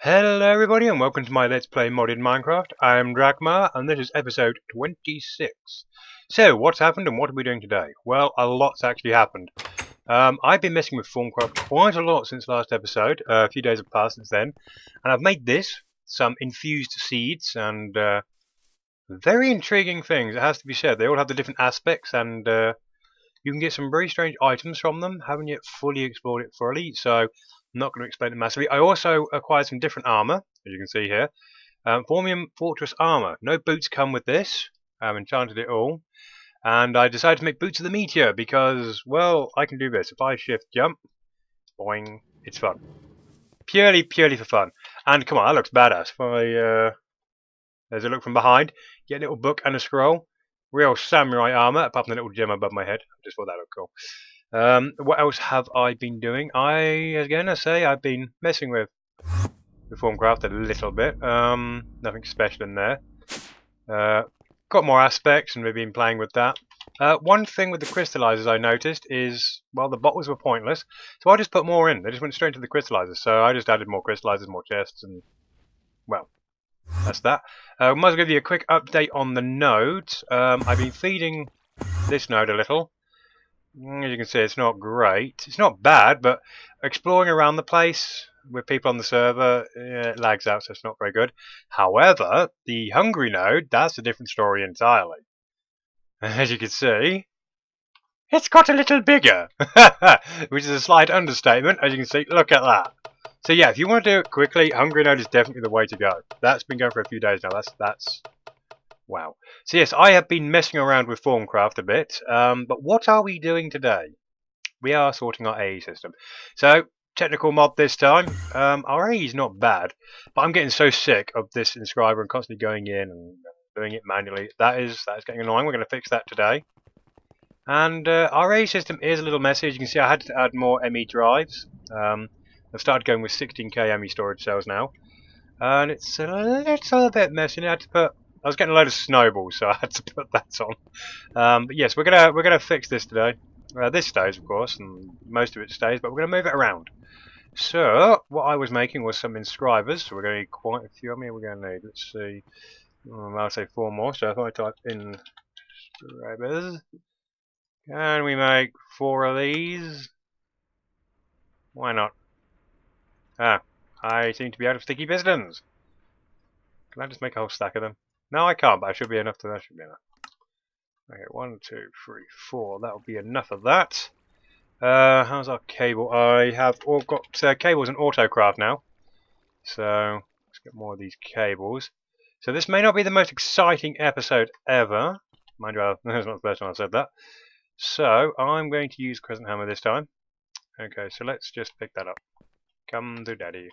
Hello everybody and welcome to my Let's Play Modded Minecraft. I'm Dragmar and this is episode 26. So, what's happened and what are we doing today? Well, a lot's actually happened. I've been messing with Formcraft quite a lot since last episode. A few days have passed since then. And I've made this, some infused seeds, and very intriguing things, it has to be said. They all have the different aspects and you can get some very strange items from them. Haven't yet fully explored it thoroughly, so I'm not going to explain it massively. I also acquired some different armor, as you can see here. Formium Fortress armor. No boots come with this. I've enchanted it all. And I decided to make boots of the meteor because, well, I can do this. If I shift jump, boing, it's fun. Purely for fun. And come on, that looks badass. If I, there's a look from behind. Get a little book and a scroll. Real samurai armor, apart from the little gem above my head. Just thought that looked cool. What else have I been doing? I've been messing with Formcraft a little bit. Nothing special in there. Got more aspects and we've been playing with that. One thing with the crystallizers I noticed is, well, the bottles were pointless, so I just put more in. They just went straight to the crystallizers, so I just added more crystallizers, more chests, and, well, that's that. Might as well give you a quick update on the nodes. I've been feeding this node a little. As you can see, it's not great. It's not bad, but exploring around the place with people on the server, it lags out, so it's not very good. However, the hungry node, that's a different story entirely. As you can see, it's got a little bigger, which is a slight understatement. As you can see, look at that. So yeah, if you want to do it quickly, hungry node is definitely the way to go. That's been going for a few days now. That's wow. So yes, I have been messing around with Formcraft a bit, but what are we doing today? We are sorting our AE system. So, technical mod this time. Our AE is not bad, but I'm getting so sick of this inscriber and constantly going in and doing it manually. That is getting annoying. We're going to fix that today. And our AE system is a little messy. As you can see, I had to add more ME drives. I've started going with 16k ME storage cells now. And it's a little bit messy. I was getting a load of snowballs, so I had to put that on. But yes, we're gonna fix this today. This stays, of course, and most of it stays, but we're gonna move it around. So what I was making was some inscribers. So we're gonna need quite a few. How many are we gonna need? Let's see. I'll say 4 more. So if I type inscribers, can we make 4 of these? Why not? Ah, I seem to be out of sticky pistons. Can I just make a whole stack of them? No, I can't, but I should be enough to. That should be enough. Okay, 1, 2, 3, 4. That'll be enough of that. How's our cable? I have all got cables and autocraft now. So let's get more of these cables. So this may not be the most exciting episode ever. Mind you, that's not the first time I've said that. So I'm going to use Crescent Hammer this time. Okay, so let's just pick that up. Come to daddy.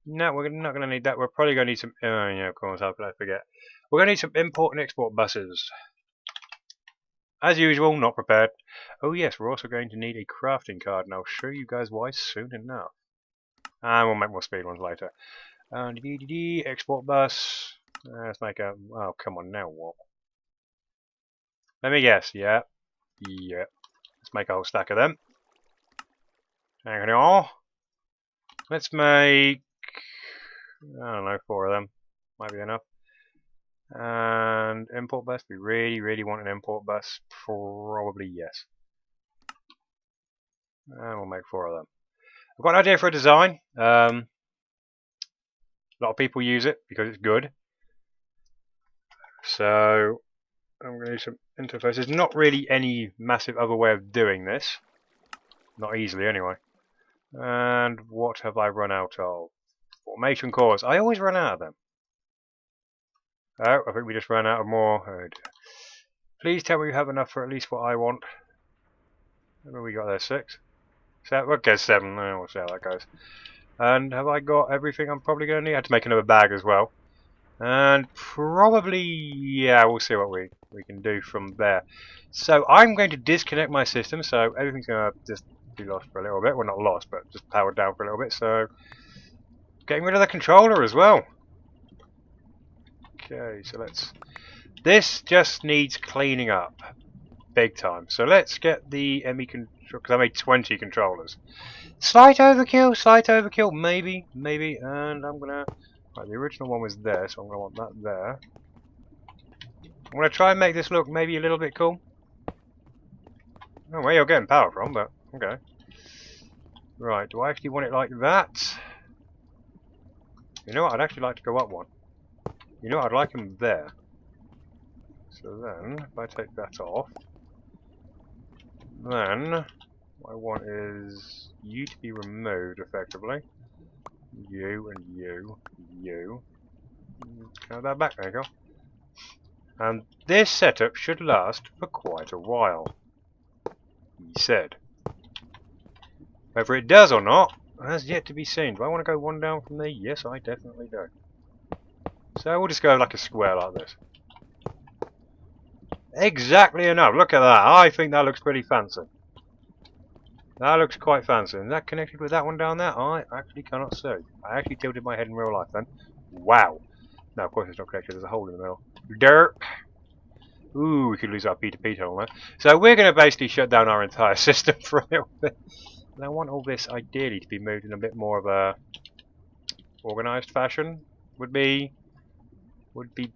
No, we're not going to need that. We're probably going to need some. Oh yeah, of course. How could I forget? We're going to need some import and export buses. As usual, not prepared. Oh yes, we're also going to need a crafting card, and I'll show you guys why soon enough. And we'll make more speed ones later. And export bus. Let's make a. Oh come on, now what? Let me guess. Yeah. Let's make a whole stack of them. Hang on. Let's make. I don't know, 4 of them. Might be enough. And import bus, we really want an import bus. Probably yes. And we'll make 4 of them. I've got an idea for a design. A lot of people use it because it's good. So I'm going to use some interfaces. Not really any massive other way of doing this. Not easily anyway. And what have I run out of? Formation cores. I always run out of them. Oh, I think we just ran out of more. Oh, please tell me you have enough for at least what I want. What have we got there? 6? 7? Okay, 7. We'll see how that goes. And have I got everything I'm probably going to need? I had to make another bag as well. And probably, yeah, we'll see what we can do from there. So I'm going to disconnect my system, so everything's going to just be lost for a little bit. Well, not lost, but just powered down for a little bit. So getting rid of the controller as well. Okay, so let's. This just needs cleaning up. big time. So let's get the ME control, because I made 20 controllers. Slight overkill, maybe, and I'm gonna... Right, the original one was there, so I'm gonna want that there. I'm gonna try and make this look maybe a little bit cool. I don't know where you're getting power from, but okay. Right, do I actually want it like that? You know what, I'd actually like to go up one. You know what, I'd like them there. So then, if I take that off, then what I want is you to be removed effectively. You and you. Have that back, there you go. And this setup should last for quite a while, he said. Whether it does or not has yet to be seen. Do I want to go one down from there? Yes, I definitely do. So we'll just go like a square like this. Exactly enough. Look at that. I think that looks pretty fancy. That looks quite fancy. Is that connected with that one down there? I actually cannot see. I actually tilted my head in real life then. Wow. No, of course it's not connected. There's a hole in the middle. Dirt. Ooh, we could lose our P2P tunnel there. So we're going to basically shut down our entire system for a little bit. And I want all this ideally to be moved in a bit more of a organised fashion. Would be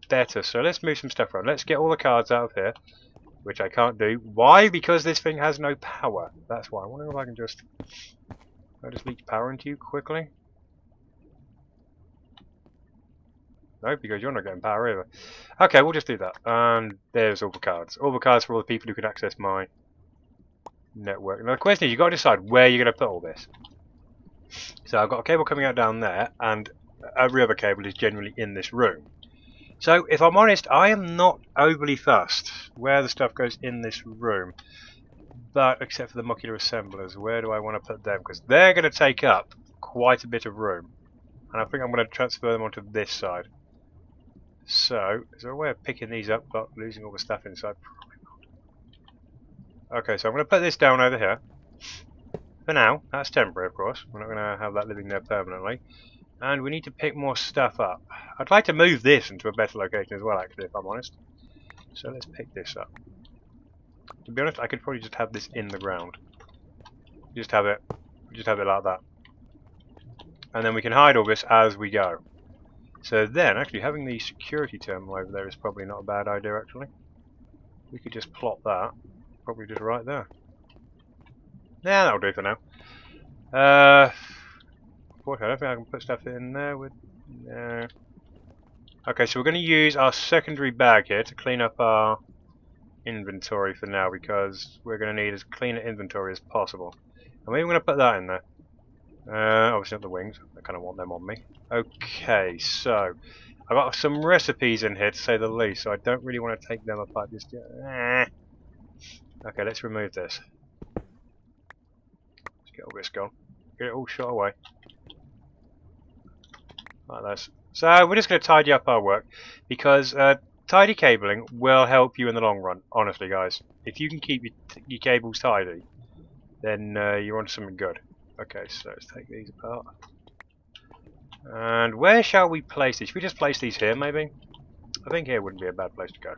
better. So let's move some stuff around. Let's get all the cards out of here, which I can't do. Why? Because this thing has no power. That's why. I wonder if I can just... I'll just leak power into you quickly. No, because you're not getting power either. Okay, we'll just do that. And there's all the cards. All the cards for all the people who can access my network. Now the question is, you've got to decide where you're going to put all this. So I've got a cable coming out down there, and every other cable is generally in this room. So if I'm honest, I am not overly fussed where the stuff goes in this room. But except for the modular assemblers, where do I want to put them? Because they're going to take up quite a bit of room. And I think I'm going to transfer them onto this side. So, is there a way of picking these up but losing all the stuff inside? Probably not. Okay, so I'm going to put this down over here. For now, that's temporary of course. We're not going to have that living there permanently. And we need to pick more stuff up. I'd like to move this into a better location as well actually, if I'm honest. So let's pick this up. To be honest, I could probably just have this in the ground. Just have it like that. And then we can hide all this as we go. So then, actually having the security terminal over there is probably not a bad idea actually. We could just plot that, probably just right there. Yeah, that'll do for now. I don't think I can put stuff in there with... No. Okay, so we're going to use our secondary bag here to clean up our inventory for now, because we're going to need as clean an inventory as possible. And maybe I'm going to put that in there. Obviously not the wings, I kind of want them on me. Okay, so I've got some recipes in here to say the least, so I don't really want to take them apart just yet. Okay, let's remove this. Let's get all this gone. Get it all shot away. Like this. So we're just going to tidy up our work, because tidy cabling will help you in the long run, honestly guys. If you can keep your cables tidy, then you're onto something good. Okay, so let's take these apart. And where shall we place these? Should we just place these here, maybe? I think here wouldn't be a bad place to go.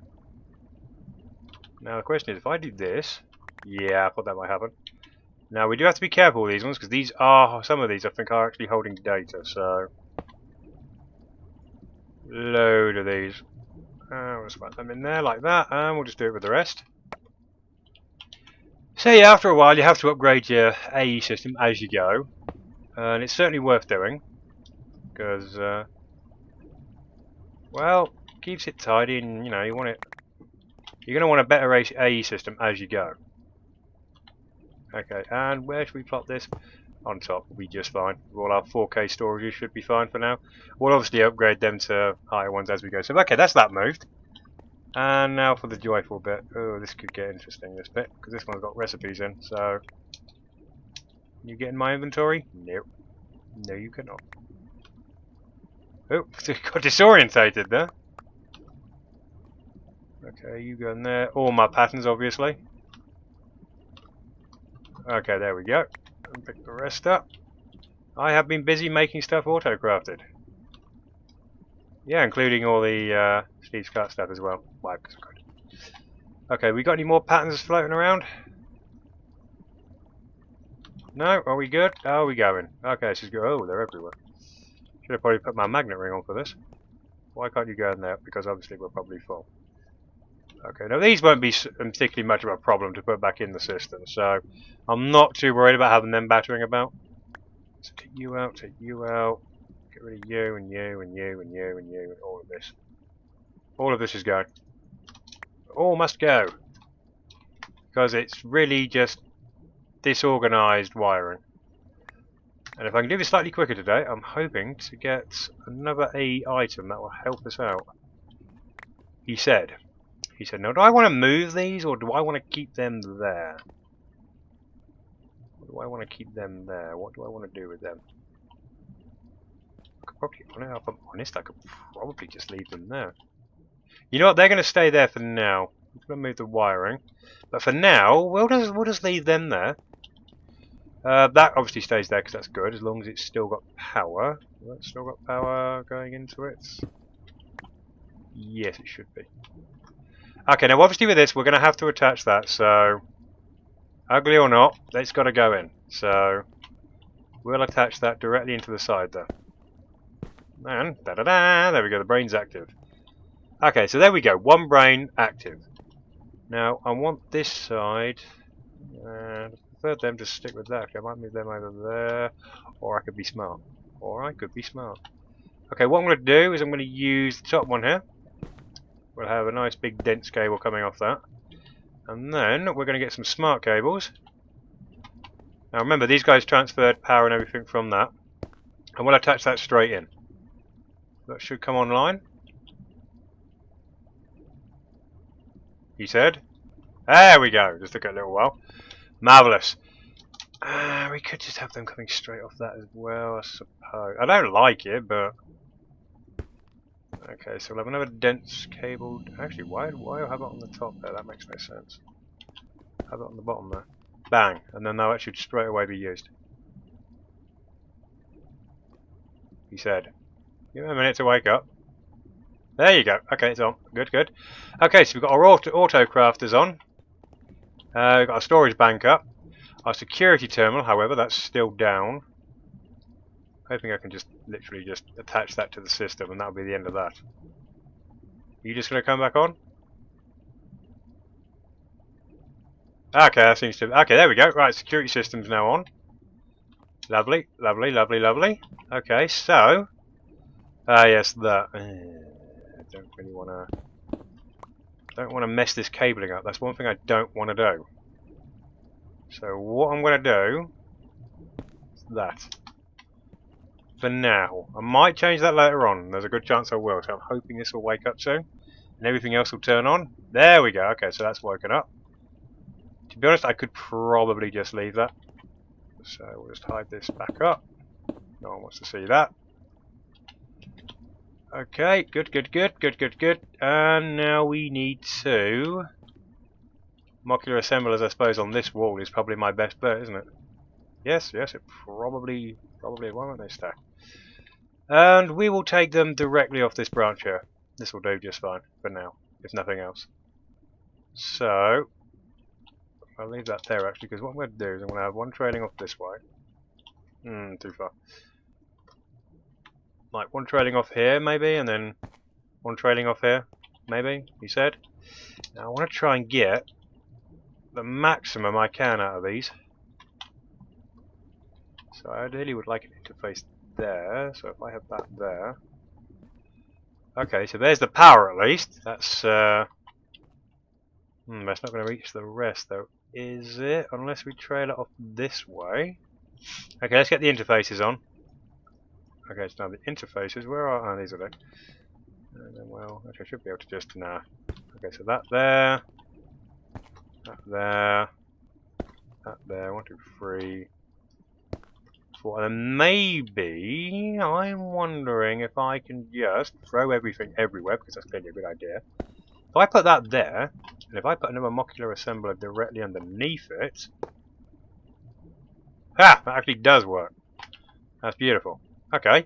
Now the question is, if I do this... Yeah, I thought that might happen. Now we do have to be careful with these ones, because these are... Some of these I think are actually holding data, so... Load of these. We'll just put them in there like that, and we'll just do it with the rest. So yeah, after a while you have to upgrade your AE system as you go, and it's certainly worth doing, because, well, keeps it tidy, and you know, you want it. You're going to want a better AE system as you go. Okay, and where should we plot this? On top will be just fine. All our 4K storages should be fine for now. We'll obviously upgrade them to higher ones as we go. So okay, that's that moved. And now for the joyful bit. Oh, this could get interesting, this bit, because this one's got recipes in, so... You get in my inventory? Nope. No, you cannot. Oh, got disorientated there. Okay, you go in there. All my patterns, obviously. Okay, there we go. And pick the rest up. I have been busy making stuff auto-crafted. Yeah, including all the Steve's Cut stuff as well. Why? Because I could. Okay, we got any more patterns floating around? No? Are we good? How are we going? Okay, this is good. Oh, they're everywhere. Should have probably put my magnet ring on for this. Why can't you go in there? Because obviously we're probably full. Okay, now these won't be particularly much of a problem to put back in the system, so I'm not too worried about having them battering about. So take you out, get rid of you and you and you and you and you and all of this. All of this is going. All must go. Because it's really just disorganised wiring. And if I can do this slightly quicker today, I'm hoping to get another A item that will help us out. He said, now do I want to move these or do I want to keep them there? Or do I want to keep them there? What do I want to do with them? I could probably, if I'm honest, I could probably just leave them there. You know what, they're going to stay there for now. I'm going to move the wiring. But for now, we'll just leave them there. That obviously stays there because that's good, as long as it's still got power. That's still got power going into it. Yes, it should be. Okay, now obviously with this, we're going to have to attach that, so ugly or not, it's got to go in. So we'll attach that directly into the side there. And da-da-da, there we go, the brain's active. Okay, so there we go, one brain active. Now, I want this side, I prefer them to stick with that. Okay, I might move them over there, or I could be smart. Okay, what I'm going to do is I'm going to use the top one here. We'll have a nice big dense cable coming off that. And then we're going to get some smart cables. Now remember, these guys transferred power and everything from that. And we'll attach that straight in. That should come online. He said. There we go. Just took a little while. Marvellous. We could just have them coming straight off that as well, I suppose. I don't like it, but... Okay, so we'll have another dense cable. Actually, why have it on the top there? That makes no sense. Have it on the bottom there. Bang! And then that should straight away be used. He said. Give him a minute to wake up. There you go. Okay, it's on. Good, good. Okay, so we've got our auto crafters on. We've got our storage bank up. Our security terminal, however, that's still down. Hoping I can just literally just attach that to the system and that'll be the end of that. Are you just going to come back on? Okay, that seems to... Okay, there we go. Right, security system's now on. Lovely, lovely, lovely, lovely. Okay, so... yes, that... I don't really want to... don't want to mess this cabling up. That's one thing I don't want to do. So what I'm going to do... is that. For now. I might change that later on. There's a good chance I will. So I'm hoping this will wake up soon. And everything else will turn on. There we go. Okay, so that's woken up. To be honest, I could probably just leave that. So we'll just hide this back up. No one wants to see that. Okay, good, good, good, good, good, good. And now we need to... modular assemblers, I suppose, on this wall is probably my best bet, isn't it? Yes, yes, it probably why won't they stack? And we will take them directly off this branch here. This will do just fine for now, if nothing else. So, I'll leave that there actually, because what I'm going to do is I'm going to have one trailing off this way. Too far. Like one trailing off here, maybe, and then one trailing off here, maybe, he said. Now I want to try and get the maximum I can out of these. So I ideally would like an interface there, so if I have that there. Okay, so there's the power at least. That's that's not going to reach the rest though, is it? Unless we trail it off this way. Okay, let's get the interfaces on. Okay, so now the interfaces, where are... oh, these are there. And then, well, actually I should be able to just... nah. Okay, so that there. That there. That there. 1, 2, 3... 4. And then maybe... I'm wondering if I can just throw everything everywhere, because that's clearly a good idea. If I put that there, and if I put another modular assembler directly underneath it... ha! That actually does work. That's beautiful. Okay.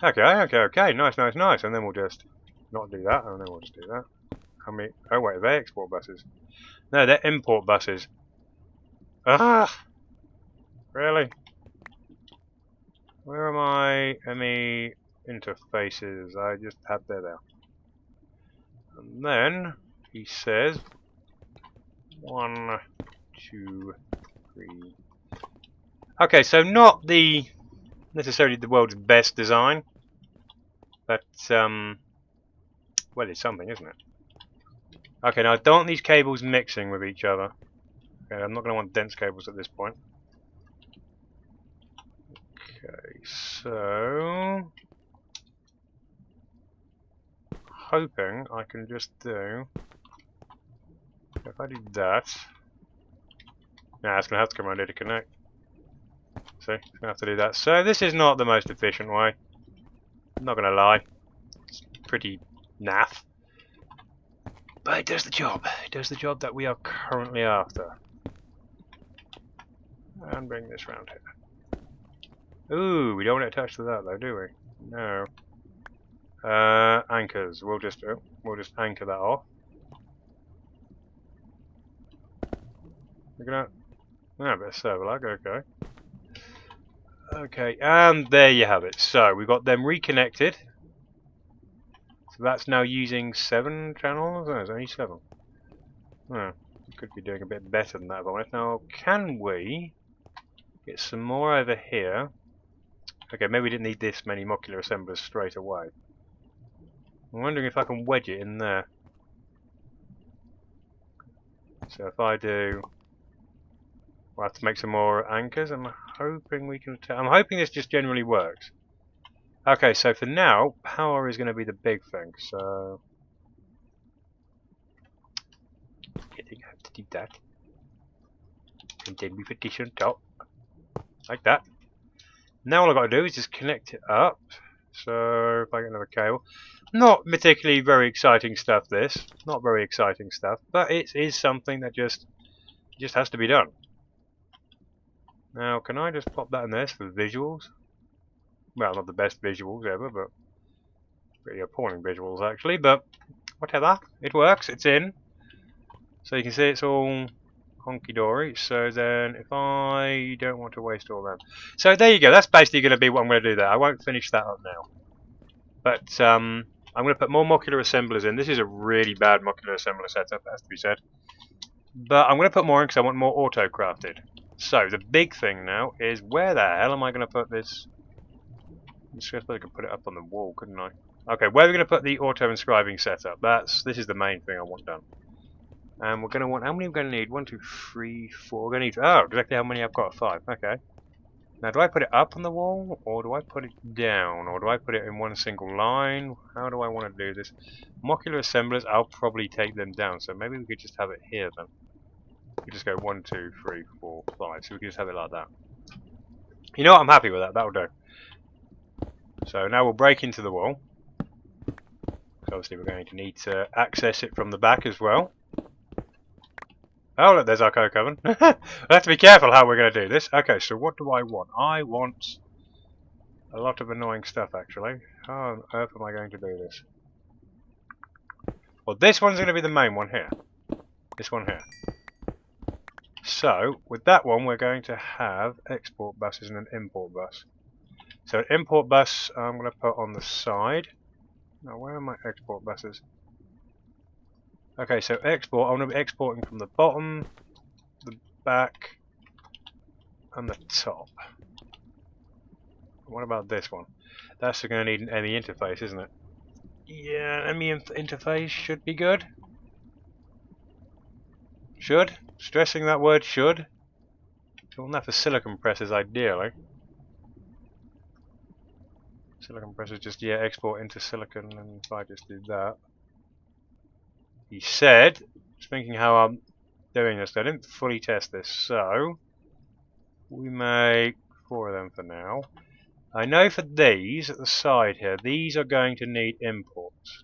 Okay, okay, okay. Nice, nice, nice. And then we'll just not do that, and then we'll just do that. How many? Oh wait, are they export buses? No, they're import buses. Ah! Really? Where are my ME interfaces? I just had there. And then he says 1, 2, 3. Okay, so not necessarily the world's best design, but well, it's something, isn't it? Okay, now I don't want these cables mixing with each other. Okay, I'm not going to want dense cables at this point. Okay, so hoping I can just do. If I do that, nah, it's going to have to come around here to connect. See, it's going to have to do that. So this is not the most efficient way. I'm not going to lie. It's pretty naff. But it does the job. It does the job that we are currently after. And bring this round here. Ooh, we don't want it attached to that though, do we? No. Anchors. We'll just anchor that off. Look at that. Ah, a bit of server lag, okay. Okay, and there you have it. So we've got them reconnected. So that's now using 7 channels? No, it's only 7. Oh, we could be doing a bit better than that if I wanted. Now, can we get some more over here? Okay, maybe we didn't need this many modular assemblers straight away. I'm wondering if I can wedge it in there. So if I do, we'll have to make some more anchors. I'm hoping we can. I'm hoping this just generally works. Okay, so for now, power is going to be the big thing. So getting out to do that, and then we put this on top, like that. Now all I've got to do is just connect it up. So if I get another cable, not particularly very exciting stuff. This, not very exciting stuff, but it is something that just has to be done. Now, can I just pop that in there for visuals? Well, not the best visuals ever, but pretty appalling visuals actually. But whatever, it works. It's in, so you can see it's all honky-dory. So then, if I don't want to waste all that, so there you go. That's basically going to be what I'm going to do there. I won't finish that up now, but I'm going to put more modular assemblers in. This is a really bad modular assembler setup, has to be said. But I'm going to put more in because I want more auto-crafted. So the big thing now is where the hell am I going to put this? I suppose I could put it up on the wall, couldn't I? Okay, where are we going to put the auto-inscribing setup? This is the main thing I want done. And we're going to want, how many are we going to need? 1, 2, 3, 4. We're going to need, oh, exactly how many I've got? 5. Okay. Now, do I put it up on the wall, or do I put it down, or do I put it in one single line? How do I want to do this? Modular assemblers, I'll probably take them down, so maybe we could just have it here then. We just go 1, 2, 3, 4, 5. So we can just have it like that. You know what? I'm happy with that. That'll do. So now we'll break into the wall. So obviously we're going to need to access it from the back as well. Oh look, there's our coke oven. We'll have to be careful how we're going to do this. Okay, so what do I want? I want a lot of annoying stuff actually. How on earth am I going to do this? Well, this one's going to be the main one here. This one here. So, with that one, we're going to have export buses and an import bus. So, an import bus I'm going to put on the side. Now, where are my export buses? Okay, so export, I'm going to be exporting from the bottom, the back, and the top. What about this one? That's going to need an ME interface, isn't it? Yeah, ME interface should be good. Should. Stressing that word should. So on that for silicon presses ideally. Silicon presses just, yeah, export into silicon, and if I just do that. He said, just thinking how I'm doing this, I didn't fully test this, so we make 4 of them for now. I know for these at the side here, these are going to need imports.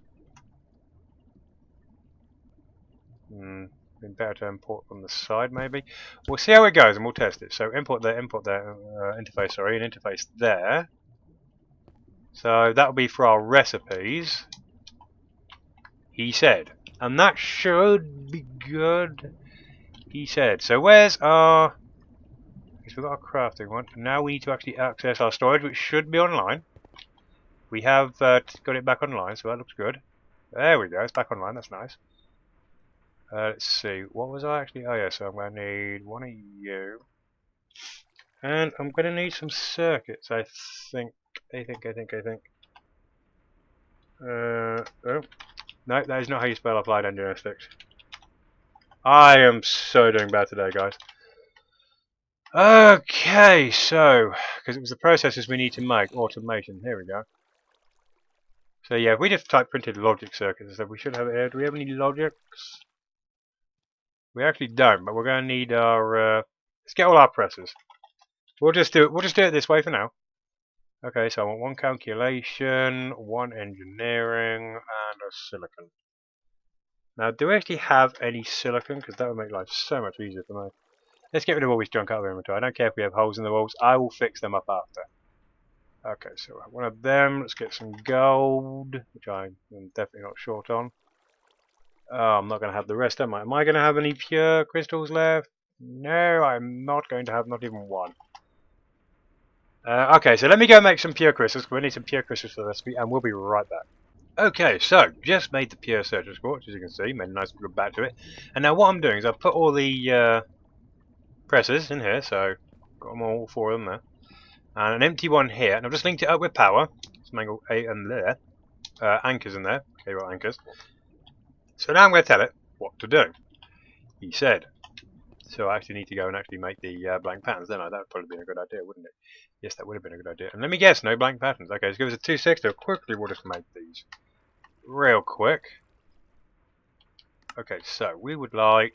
Been better to import from the side maybe. We'll see how it goes and we'll test it. So import there, interface, sorry, an interface there. So that'll be for our recipes. He said. And that should be good, he said. So where's our... Because we've got a crafting one. Now we need to actually access our storage, which should be online. We have got it back online, so that looks good. There we go, it's back online, that's nice. Let's see, what was I actually... Oh yeah, so I'm going to need one of you. And I'm going to need some circuits, I think. Oh. No, that is not how you spell applied engineeristics. I am so doing bad today, guys. Okay, so, because it was the processes we need to make, automation, here we go. So yeah, if we just type printed logic circuits, so we should have it here. Do we have any logics? We actually don't, but we're going to need our, let's get all our presses. We'll just do it this way for now. Okay, so I want one calculation, one engineering, and a silicon. Now, do we actually have any silicon? Because that would make life so much easier for me. Let's get rid of all this junk out of the inventory. I don't care if we have holes in the walls. I will fix them up after. Okay, so one of them. Let's get some gold, which I'm definitely not short on. Oh, I'm not going to have the rest, am I? Am I going to have any pure crystals left? No, I'm not going to have not even one. Okay, so let me go make some pure crystals. We need some pure crystals for the recipe, and we'll be right back. Okay, so just made the pure surface quartz, as you can see. Made a nice good batch of it. And now what I'm doing is I've put all the presses in here, so got them all four of them there, and an empty one here, and I've just linked it up with power. Some angle A and there, anchors in there, cable anchors. So now I'm going to tell it what to do. He said. So I actually need to go and actually make the blank patterns, don't I? That would probably be a good idea, wouldn't it? Yes, that would have been a good idea. And let me guess, no blank patterns. Okay, so give us a 260. Quickly, we'll just make these real quick. Okay, so we would like,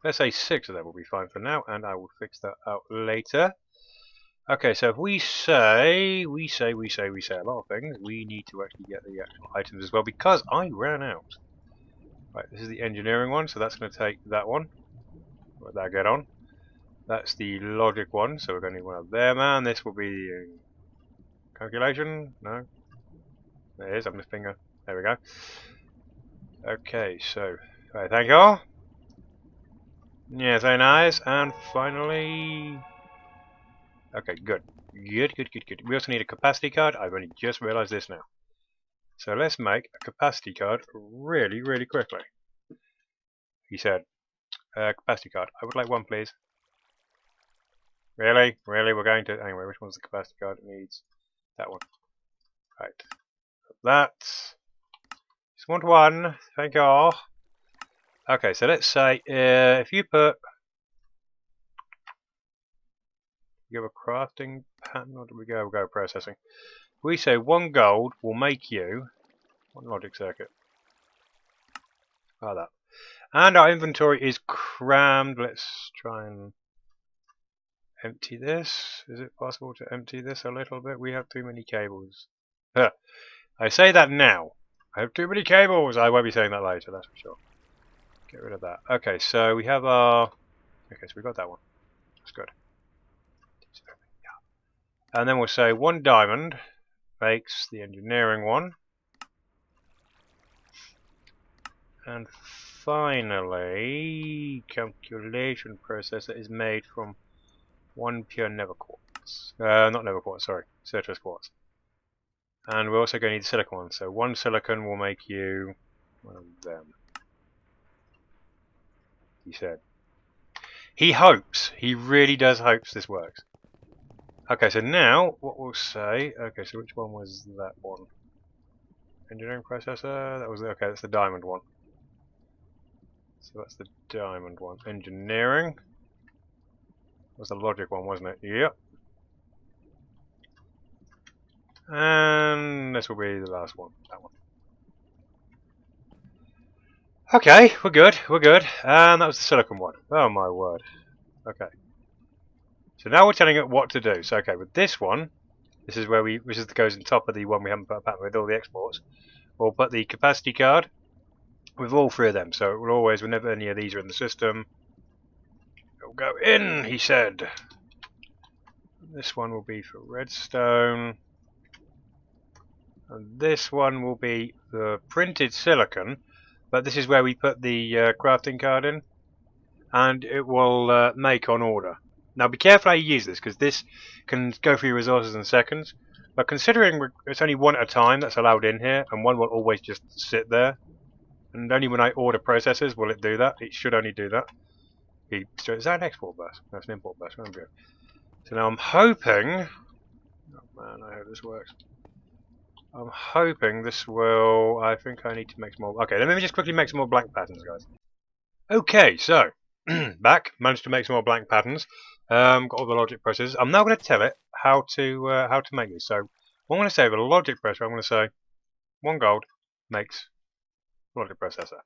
let's say 6 of them will be fine for now, and I will fix that out later. Okay, so if we say a lot of things, we need to actually get the actual items as well, because I ran out. Right, this is the engineering one, so that's going to take that one. Let that get on. That's the logic one, so we're going to need one of them, and this will be the calculation. No, there it is. I'm just finger. There we go. Okay, so right, thank you all. Yeah, very nice. And finally, okay, good. Good. We also need a capacity card. I've only just realised this now. So let's make a capacity card really quickly. He said, capacity card. I would like one, please. Really? We're going to... Anyway, which one's the capacity card? It needs that one. Right. That. Just want one. Thank you all. Okay, so let's say, if you put... You have a crafting pattern, or do we go? We'll go processing. We say 1 gold will make you 1 logic circuit. Like that. And our inventory is crammed. Let's try and empty this. Is it possible to empty this a little bit? We have too many cables. I say that now. I have too many cables. I won't be saying that later, that's for sure. Get rid of that. Okay, so we have our... Okay, so we got that one. That's good. And then we'll say 1 diamond makes the engineering one. And finally, calculation processor is made from 1 pure nether quartz. Not nether quartz, sorry, surface quartz. And we're also going to need silicon one. So 1 silicon will make you one of them. He said. He hopes. He really does hopes this works. Okay, so now what we'll say. Okay, so which one was that one? Engineering processor. That was okay. That's the diamond one. So that's the diamond one. Engineering. That was the logic one, wasn't it? Yep. And this will be the last one. That one. Okay, we're good. And that was the silicon one. Oh my word. Okay. So now we're telling it what to do. So okay, with this one, this is where which goes on top of the one we haven't put a pattern with all the exports. We'll put the capacity card with all 3 of them. So it will always, whenever any of these are in the system, it will go in, he said. This one will be for redstone. And this one will be the printed silicon, but this is where we put the crafting card in, and it will make on order. Now be careful how you use this, because this can go through your resources in seconds, but considering it's only one at a time that's allowed in here, and one will always just sit there, and only when I order processors will it do that. It should only do that. So is that an export bus? That's an import bus. Oh, good. So now I'm hoping... Oh man, I hope this works. I'm hoping this will... I think I need to make some more... Okay, let me just quickly make some more blank patterns, guys. Okay, so... back. Managed to make some more blank patterns. Got all the logic processes. I'm now going to tell it how to make this. So what I'm going to say with a logic processor, I'm going to say 1 gold makes logic processor.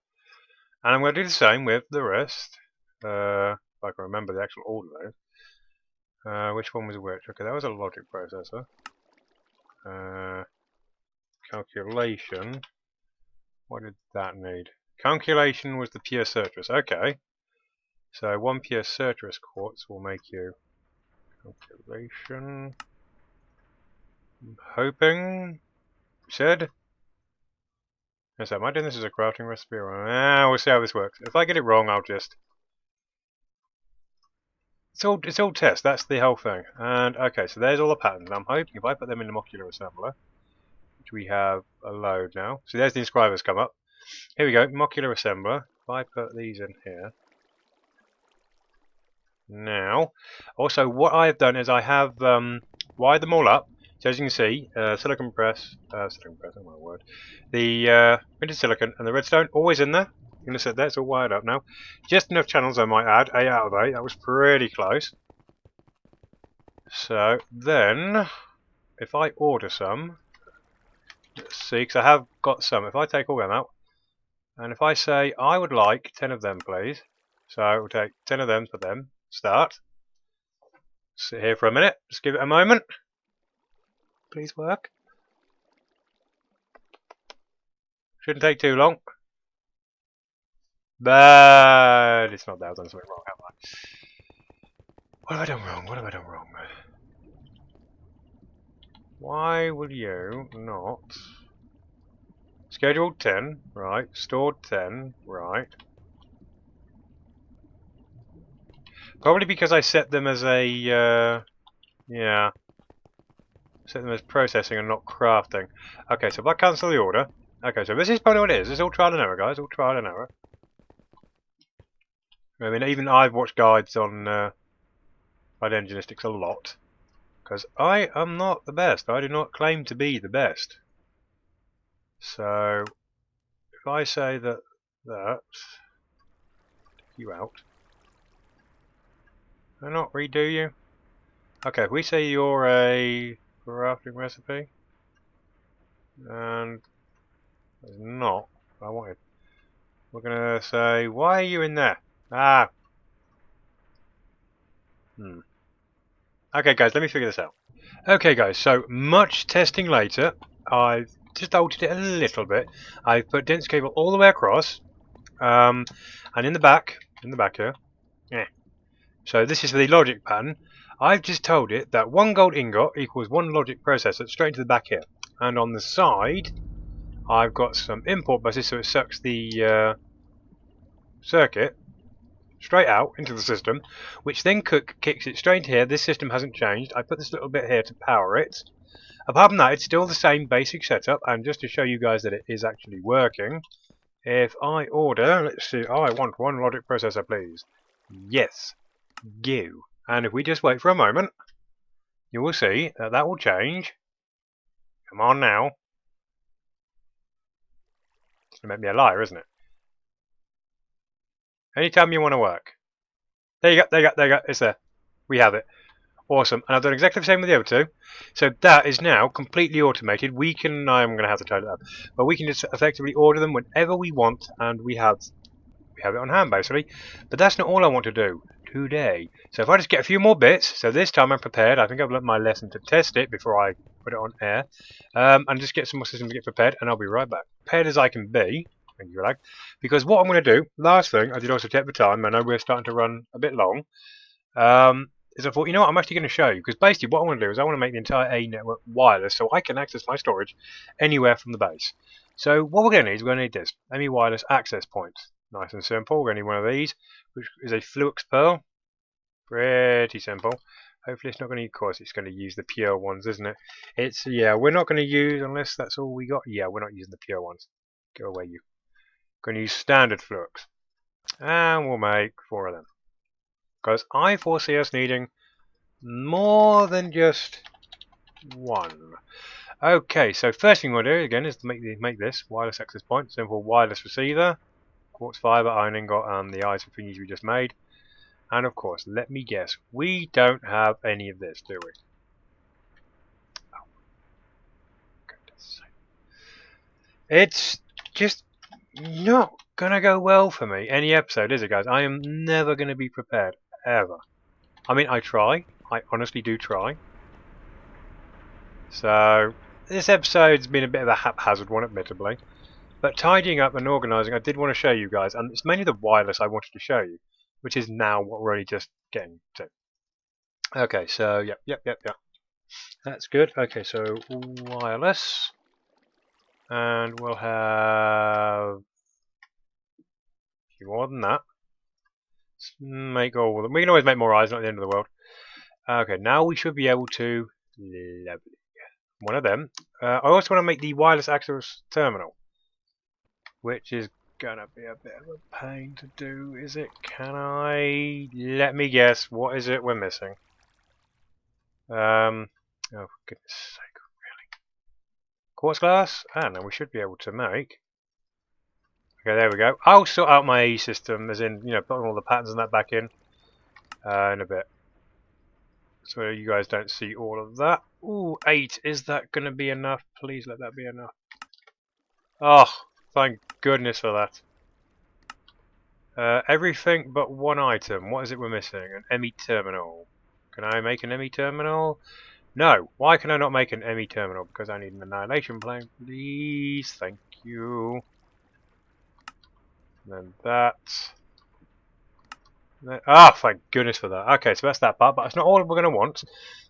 And I'm going to do the same with the rest. If I can remember the actual order though. Which one was which? Okay, that was a logic processor. Calculation. What did that need? Calculation was the pure Certrus. Okay. So 1 pure Certrus quartz will make you calculation. I'm hoping. Said. Yes, am I doing this as a crafting recipe? We'll see how this works. If I get it wrong, I'll just. It's all test. That's the whole thing. And okay, so there's all the patterns. I'm hoping if I put them in the modular assembler, which we have a load now. So there's the inscribers come up. Here we go, modular assembler. If I put these in here. Now, also what I have done is I have wired them all up. So as you can see, silicon press, oh my word, the printed silicon and the redstone always in there. I'm going to sit there, it's all wired up now. Just enough channels I might add, 8 out of 8, that was pretty close. So then, if I order some, let's see, because I have got some, if I take all them out, and if I say I would like 10 of them please, so we'll take 10 of them for them, start. Sit here for a minute, just give it a moment. Please work. Shouldn't take too long. But it's not that. I've done something wrong, have I? What have I done wrong? What have I done wrong? Why will you not... Scheduled 10, right. Stored 10, right. Probably because I set them as a... yeah. Set them as processing and not crafting. Okay, so if I cancel the order... Okay, so this is probably what it is. It's all trial and error, guys. All trial and error. I mean, even I've watched guides on Enginistics a lot, because I am not the best. I do not claim to be the best. So, if I say that, take you out, do I not redo you? Okay, if we say you're a crafting recipe, and it's not what I wanted, we're going to say, why are you in there? Ah. Okay guys, let me figure this out. Okay guys, so much testing later, I've just altered it a little bit. I've put dense cable all the way across, and in the back here, yeah. So this is the logic pattern. I've just told it that 1 gold ingot equals 1 logic processor straight into the back here. And on the side, I've got some import buses, so it sucks the circuit straight out into the system, which then kicks it straight here. This system hasn't changed. I put this little bit here to power it. Apart from that, it's still the same basic setup, and just to show you guys that it is actually working, if I order, let's see, I want 1 logic processor please. Yes, go. And if we just wait for a moment, you will see that that will change. Come on now. It's going to make me a liar, isn't it? Anytime you want to work. There you go, it's there. We have it. Awesome. And I've done exactly the same with the other two. So that is now completely automated. We can, I'm going to have to tidy it up, but we can just effectively order them whenever we want, and we have it on hand basically. But that's not all I want to do today. So if I just get a few more bits, so this time I'm prepared. I think I've learned my lesson to test it before I put it on air, and just get some more systems to get prepared, and I'll be right back. Prepared as I can be. Thank you, because what I'm going to do, last thing, I did also check the time. I know we're starting to run a bit long. is I thought, you know what, I'm actually going to show you, because basically what I want to do is I want to make the entire A network wireless so I can access my storage anywhere from the base. So what we're going to need is we're going to need this, ME wireless access point. Nice and simple. We're going to need one of these, which is a flux pearl. Pretty simple. Hopefully it's not going to use, of course it's going to use the pure ones, isn't it? It's, yeah, we're not going to use, unless that's all we got. Yeah, we're not using the pure ones. Go away, you. Going to use standard flux. And we'll make 4 of them. Because I foresee us needing more than just one. Okay, so first thing we'll do again is to make this wireless access point. Simple wireless receiver, quartz fiber, iron ingot, and the eyes and thingies we just made. And of course, let me guess, we don't have any of this, do we? Oh, goodness sake. It's just not gonna go well for me any episode, is it, guys? I am never gonna be prepared, ever. I mean, I try. I honestly do try. So, this episode's been a bit of a haphazard one, admittedly. But tidying up and organising, I did want to show you guys, and it's mainly the wireless I wanted to show you, which is now what we're only just getting to. Okay, so, yep. That's good. Okay, so, wireless. And we'll have a few more than that. Let's make all of them. We can always make more eyes, not the end of the world. Okay, now we should be able to... Lovely. One of them. I also want to make the wireless access terminal, which is gonna be a bit of a pain to do, is it? Can I... Let me guess, what is it we're missing? Oh, for goodness sake, really? Quartz glass? Ah, no, we should be able to make... Okay, there we go. I'll sort out my AE system, as in, you know, putting all the patterns and that back in a bit. So you guys don't see all of that. Ooh, 8. Is that going to be enough? Please let that be enough. Oh, thank goodness for that. Everything but one item. What is it we're missing? An ME terminal. Can I make an ME terminal? No. Why can I not make an ME terminal? Because I need an annihilation plane. Please. Thank you. And then that. Ah, thank goodness for that. Okay, so that's that part, but it's not all we're going to want.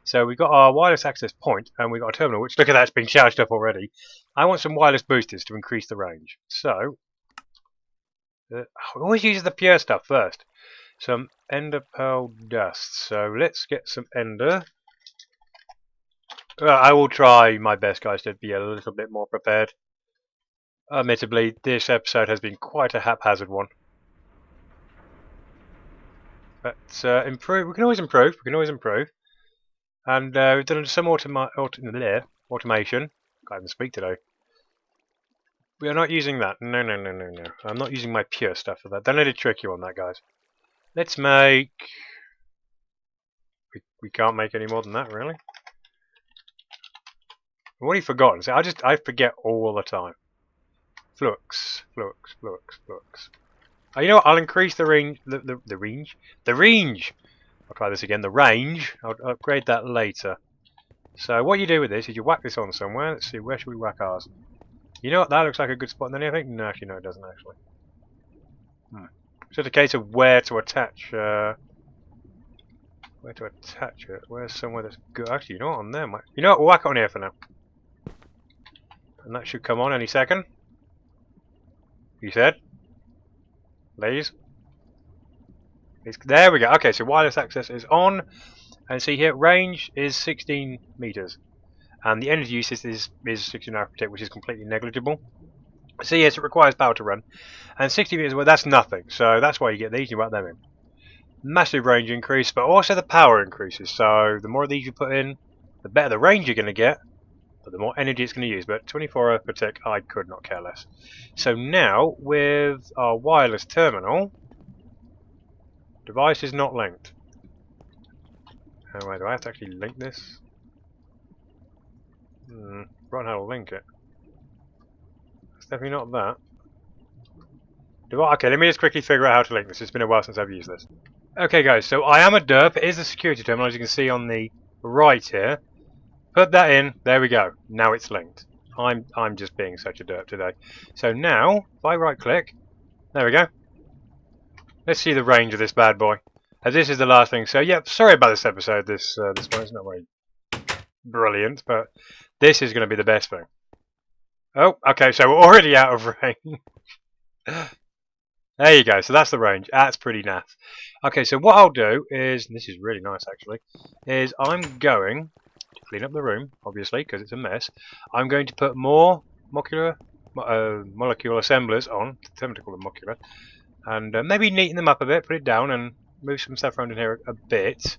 So we've got our wireless access point, and we've got a terminal, which, look at that, it's been charged up already. I want some wireless boosters to increase the range. So, we always use the pure stuff first. Some ender pearl dust. So let's get some ender. I will try my best, guys, to be a little bit more prepared. Admittedly, this episode has been quite a haphazard one. But improve. We can always improve. And we've done some automation. Can't even speak today. We are not using that. No. I'm not using my pure stuff for that. Don't let it trick you on that, guys. Let's make... We can't make any more than that, really. I've already forgotten. See, I forget all the time. Flux. Oh, you know what? I'll increase the range. The range. I'll try this again. The range. I'll upgrade that later. So what you do with this is you whack this on somewhere. Let's see. Where should we whack ours? You know what? That looks like a good spot. And then I think no, actually no, it doesn't actually. It's just a case of where to attach. Where to attach it? Where's somewhere that's good? Actually, you know what? On there, you know what? We'll whack it on here for now. And that should come on any second. You said. Please. There we go. Okay, so wireless access is on, and see here, range is 16 meters, and the energy usage is 16.5 protect, which is completely negligible. So yes, it requires power to run, and 60 meters, well, that's nothing. So that's why you get these. You whack them in. Massive range increase, but also the power increases. So the more of these you put in, the better the range you're going to get, but the more energy it's going to use. But 24 hour protect, I could not care less. So now with our wireless terminal. Device is not linked. Oh, wait, do I have to actually link this? Right, how to link it. It's definitely not that. Okay, let me just quickly figure out how to link this. It's been a while since I've used this. Okay, guys, so I am a derp. It is a security terminal, as you can see on the right here. Put that in. There we go. Now it's linked. I'm just being such a derp today. So now, if I right-click, there we go. Let's see the range of this bad boy. as this is the last thing. So yeah, sorry about this episode. This one is not very brilliant, but this is going to be the best thing. Oh, okay, so we're already out of range. There you go, so that's the range. That's pretty naff. Okay, so what I'll do is, and this is really nice actually, is I'm going to clean up the room, obviously, because it's a mess. I'm going to put more molecular assemblers on, attempt to call them molecular, and maybe neaten them up a bit, put it down, and move some stuff around in here a bit,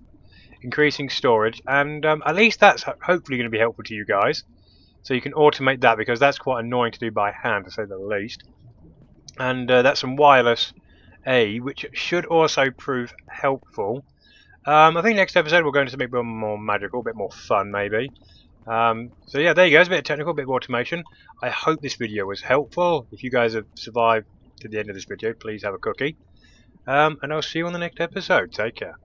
increasing storage, and at least that's hopefully going to be helpful to you guys. So you can automate that, because that's quite annoying to do by hand, to say the least. And that's some wireless A, which should also prove helpful. I think next episode we're going to make a bit more magical, a bit more fun maybe. So yeah, there you go, it's a bit of technical, a bit of automation. I hope this video was helpful. If you guys have survived to the end of this video, please have a cookie. And I'll see you on the next episode. Take care.